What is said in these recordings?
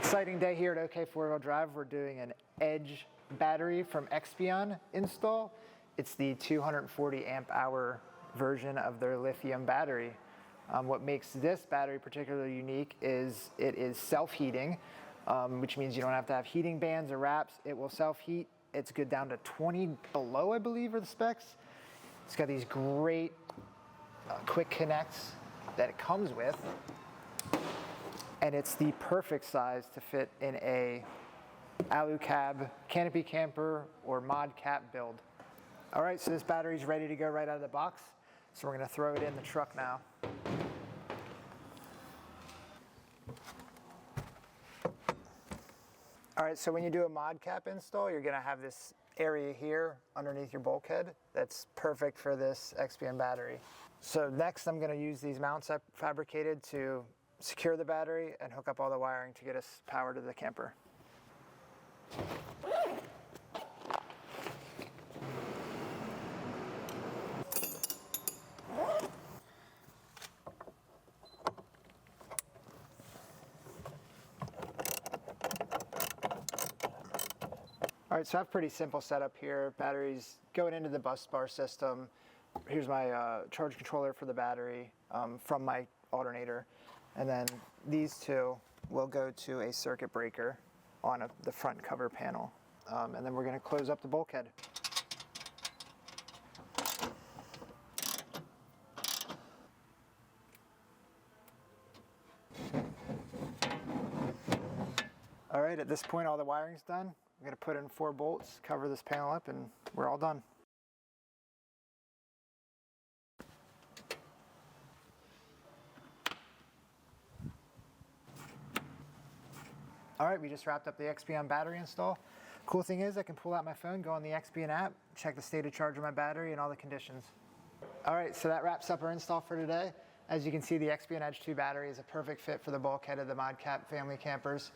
Exciting day here at OK 4-Wheel Drive. We're doing an Edge battery from Expion install. It's the 240 amp hour version of their lithium battery. What makes this battery particularly unique is it is self-heating, which means you don't have to have heating bands or wraps. It will self-heat. It's good down to 20 below, I believe, are the specs. It's got these great quick connects that it comes with. And it's the perfect size to fit in a Alu-Cab Canopy Camper or ModCAP build. All right, so this battery's ready to go right out of the box. So we're gonna throw it in the truck now. All right, so when you do a ModCAP install, you're gonna have this area here underneath your bulkhead that's perfect for this Expion battery. So next I'm gonna use these mounts I fabricated to secure the battery and hook up all the wiring to get us power to the camper. All right, so I have a pretty simple setup here. Batteries going into the bus bar system. Here's my charge controller for the battery from my alternator. And then these two will go to a circuit breaker on the front cover panel. And then we're gonna close up the bulkhead. All right, at this point, all the wiring's done. I'm gonna put in 4 bolts, cover this panel up, and we're all done. All right, we just wrapped up the Expion battery install. Cool thing is I can pull out my phone, go on the Expion app, check the state of charge of my battery and all the conditions. All right, so that wraps up our install for today. As you can see, the Expion Edge 2 battery is a perfect fit for the bulkhead of the ModCAP family campers.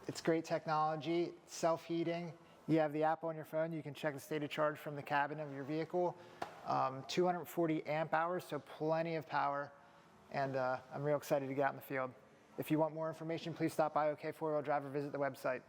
It's great technology, self-heating. You have the app on your phone. You can check the state of charge from the cabin of your vehicle. 240 amp hours, so plenty of power. And I'm real excited to get out in the field. If you want more information, please stop by OK 4-Wheel Drive or visit the website.